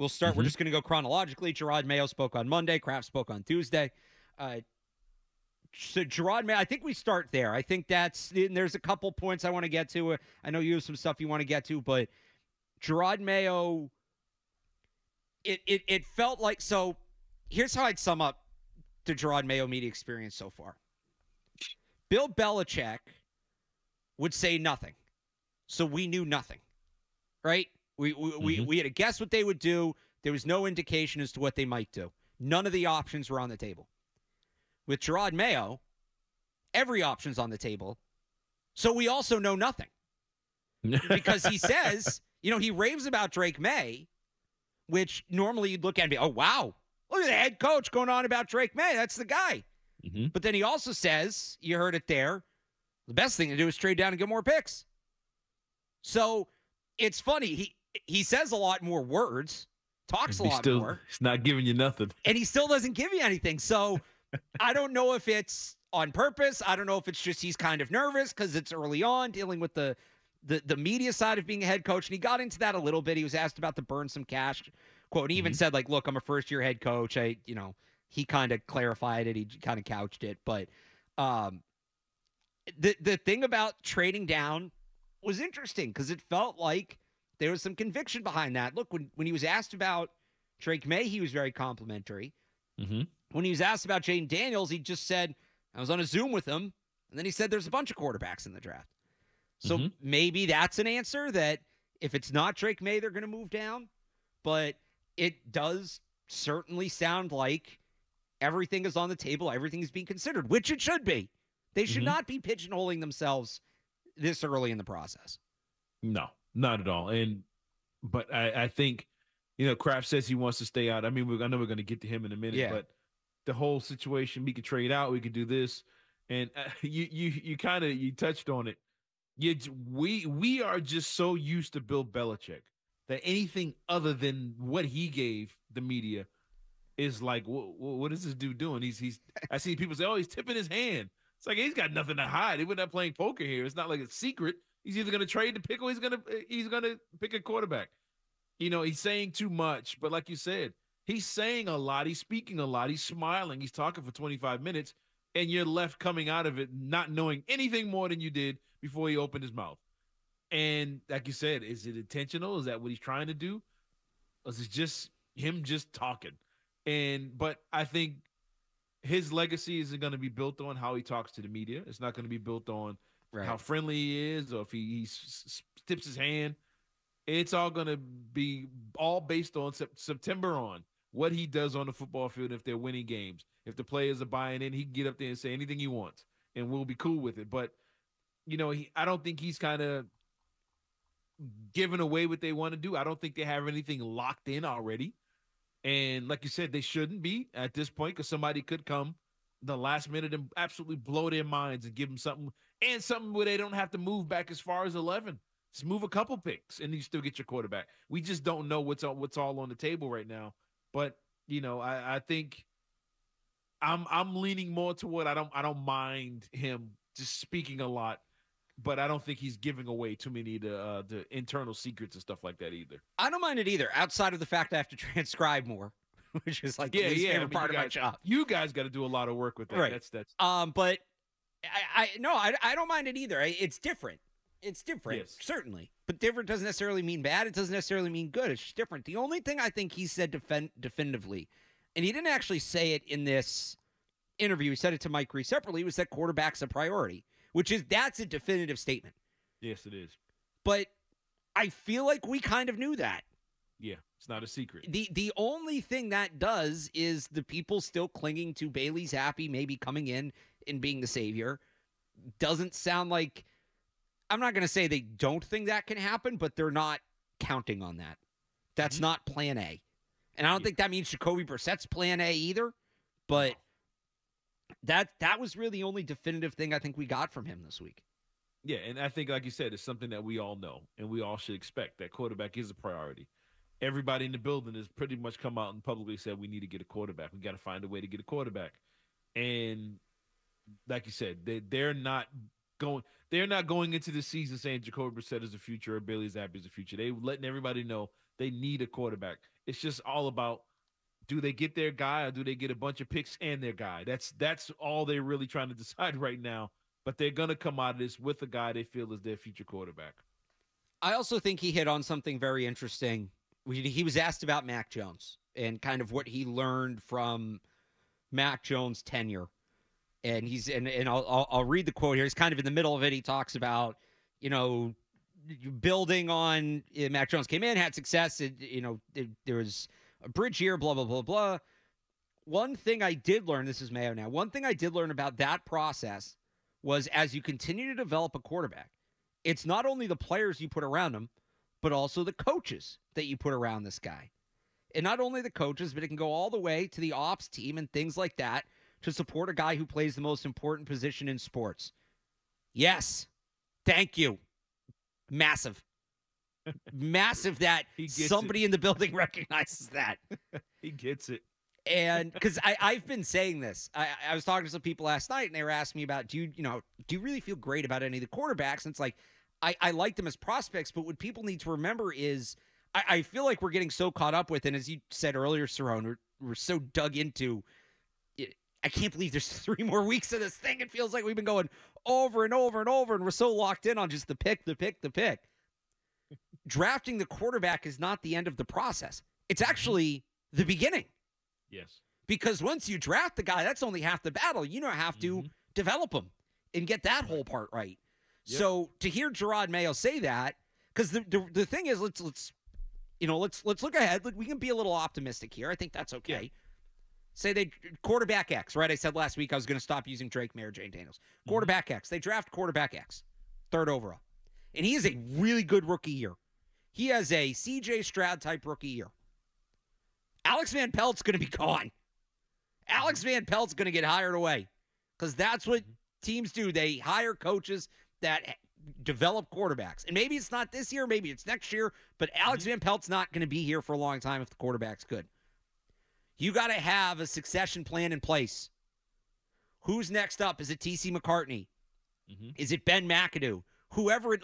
We'll start. We're just going to go chronologically. Jerod Mayo spoke on Monday. Kraft spoke on Tuesday. So Jerod Mayo, I think we start there. I think there's a couple points I want to get to. I know you have some stuff you want to get to, but Jerod Mayo, it felt like, so here's how I'd sum up the Jerod Mayo media experience so far. Bill Belichick would say nothing. So we knew nothing, right? We had to guess what they would do. There was no indication as to what they might do. None of the options were on the table. With Jerod Mayo, every option's on the table. So we also know nothing. Because he says, he raves about Drake May, which normally you'd look at and be, oh, wow, look at the head coach going on about Drake May. That's the guy. But then he also says, you heard it there, the best thing to do is trade down and get more picks. So it's funny. He says a lot more words, talks a lot more. He's not giving you nothing. And he still doesn't give you anything. So I don't know if it's on purpose. I don't know if it's just he's kind of nervous because it's early on dealing with the media side of being a head coach. And he got into that a little bit. He was asked about the burn some cash quote. And he even said, like, look, I'm a first-year head coach. He kind of clarified it. He kind of couched it. But the thing about trading down was interesting because it felt like there was some conviction behind that. Look, when he was asked about Drake May, he was very complimentary. When he was asked about Jaden Daniels, he just said, I was on a Zoom with him, and then he said there's a bunch of quarterbacks in the draft. So maybe that's an answer that if it's not Drake May, they're going to move down. But it does certainly sound like everything is on the table. Everything is being considered, which it should be. They should not be pigeonholing themselves this early in the process. No, not at all. But I think, Kraft says he wants to stay out. I mean, I know we're going to get to him in a minute, but the whole situation, we could trade out, we could do this. And you touched on it. We are just so used to Bill Belichick that anything other than what he gave the media is like, what is this dude doing? I see people say, oh, he's tipping his hand. It's like, he's got nothing to hide. We're not playing poker here. It's not like it's secret. He's either going to trade the pick or he's going to pick a quarterback. He's saying too much, but like you said, he's saying a lot. He's speaking a lot. He's smiling. He's talking for 25 minutes, and you're left coming out of it not knowing anything more than you did before he opened his mouth. And like you said, is it intentional? Is that what he's trying to do? Or is it just him just talking? But I think his legacy isn't going to be built on how he talks to the media. It's not going to be built on how friendly he is or if he tips his hand. It's all going to be all based on September on what he does on the football field. If they're winning games, if the players are buying in, he can get up there and say anything he wants and we'll be cool with it. But, I don't think he's kind of giving away what they want to do. I don't think they have anything locked in already. And like you said, they shouldn't be at this point because somebody could come the last minute and absolutely blow their minds and give them something where they don't have to move back as far as 11. Just move a couple picks and you still get your quarterback. We just don't know what's all on the table right now. But I think I'm leaning more toward I don't mind him just speaking a lot, but I don't think he's giving away too many the internal secrets and stuff like that either. I don't mind it either, outside of the fact I have to transcribe more, which is like the least favorite part of my job. You guys got to do a lot of work with that. Right. That's but I don't mind it either. It's different. It's different, certainly. But different doesn't necessarily mean bad. It doesn't necessarily mean good. It's just different. The only thing I think he said definitively, and he didn't actually say it in this interview, he said it to Mike Reese separately, was that quarterback's a priority, that's a definitive statement. Yes, it is. But I feel like we kind of knew that. Yeah, it's not a secret. The only thing that does is the people still clinging to Bailey Zappi maybe coming in and being the savior. Doesn't sound like, I'm not going to say they don't think that can happen, but they're not counting on that. That's not plan A. And I don't think that means Jacoby Brissett's plan A either, but that was really the only definitive thing I think we got from him this week. Yeah, and I think, like you said, it's something that we all know and we all should expect, that quarterback is a priority. Everybody in the building has pretty much come out and publicly said we need to get a quarterback. We got to find a way to get a quarterback. And like you said, they're not going into the season saying Jacoby Brissett is the future or Bailey Zappi is the future. They're letting everybody know they need a quarterback. It's just all about, do they get their guy or do they get a bunch of picks and their guy? That's all they're really trying to decide right now. But they're going to come out of this with a guy they feel is their future quarterback. I also think he hit on something very interesting. He was asked about Mac Jones and kind of what he learned from Mac Jones' tenure. And I'll read the quote here. He's kind of in the middle of it. He talks about, building on Mac Jones came in, had success. There was a bridge year, blah, blah, blah, blah. One thing I did learn, this is Mayo now, one thing I did learn about that process was as you continue to develop a quarterback, it's not only the players you put around him, but also the coaches that you put around this guy. And not only the coaches, but it can go all the way to the ops team and things like that to support a guy who plays the most important position in sports. Yes. Thank you. Massive. Massive that somebody in the building recognizes that. He gets it. And because I've been saying this, I was talking to some people last night and they were asking me about, do you really feel great about any of the quarterbacks? And it's like, I like them as prospects, but what people need to remember is I feel like we're getting so caught up with, and as you said earlier, Cerrone, we're so dug into it. I can't believe there's 3 more weeks of this thing. It feels like we've been going over and over and over, and we're so locked in on just the pick. Drafting the quarterback is not the end of the process. It's actually the beginning. Yes. Because once you draft the guy, that's only half the battle. You don't have to develop him and get that whole part right. Yep. So to hear Jerod Mayo say that, because the thing is, let's look ahead. We can be a little optimistic here. I think that's okay. Yeah. Say they quarterback X, right? I said last week I was going to stop using Drake May or Jane Daniels. Quarterback X. They draft quarterback X, 3rd overall. And he is a really good rookie year. He has a CJ Stroud type rookie year. Alex Van Pelt's going to be gone. Alex Van Pelt's going to get hired away because that's what teams do. They hire coaches that develop quarterbacks. And maybe it's not this year, maybe it's next year, but Alex Van Pelt's not going to be here for a long time if the quarterback's good. You got to have a succession plan in place. Who's next up? Is it T.C. McCartney? Is it Ben McAdoo? Whoever,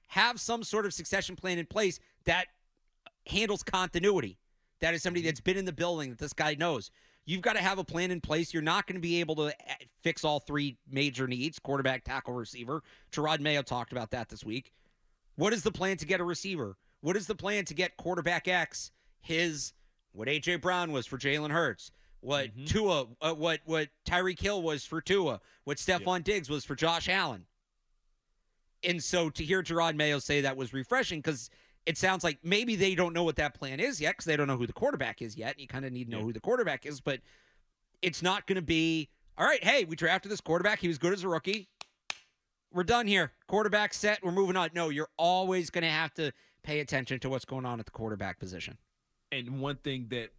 have some sort of succession plan in place that handles continuity. That is somebody that's been in the building that this guy knows. You've got to have a plan in place. You're not going to be able to fix all 3 major needs, quarterback, tackle, receiver. Jerod Mayo talked about that this week. What is the plan to get a receiver? What is the plan to get quarterback X what A.J. Brown was for Jalen Hurts, what Tua, what Tyreek Hill was for Tua, what Stephon Diggs was for Josh Allen. And so to hear Jerod Mayo say that was refreshing because it sounds like maybe they don't know what that plan is yet because they don't know who the quarterback is yet. You kind of need to know who the quarterback is, but it's not going to be, all right, hey, we drafted this quarterback. He was good as a rookie. We're done here. Quarterback set. We're moving on. No, you're always going to have to pay attention to what's going on at the quarterback position. And one thing that,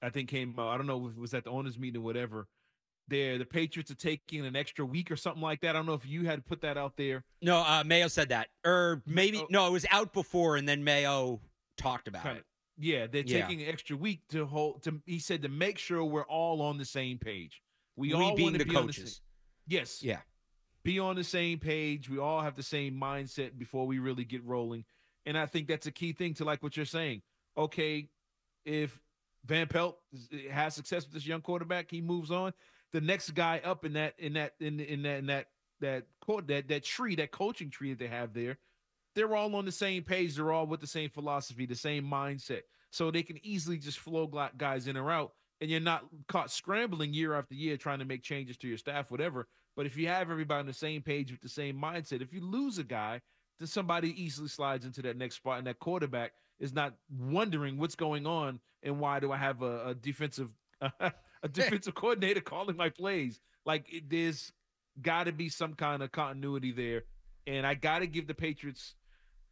I think came out, I don't know if it was at the owners meeting or whatever, the Patriots are taking an extra week or something like that. I don't know if you had put that out there. No, Mayo said that. Or maybe, no, it was out before and then Mayo talked about it. Yeah, they're taking an extra week he said to make sure we're all on the same page. We all being want to the be coaches. Yes. Yeah. Be on the same page. We all have the same mindset before we really get rolling. And I think that's a key thing to like what you're saying. Okay, if Van Pelt has success with this young quarterback, he moves on. The next guy up in that tree, that coaching tree that they have there, they're all on the same page. They're all with the same philosophy, the same mindset. So they can easily just flow guys in or out, and you're not caught scrambling year after year trying to make changes to your staff, whatever. But if you have everybody on the same page with the same mindset, if you lose a guy, then somebody easily slides into that next spot, and that quarterback is not wondering what's going on and why do I have a defensive coordinator calling my plays. There's got to be some kind of continuity there, and I got to give the Patriots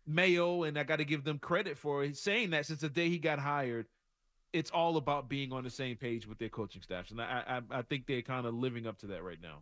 Mayo, and I got to give them credit for saying that since the day he got hired, it's all about being on the same page with their coaching staffs, and I think they're kind of living up to that right now.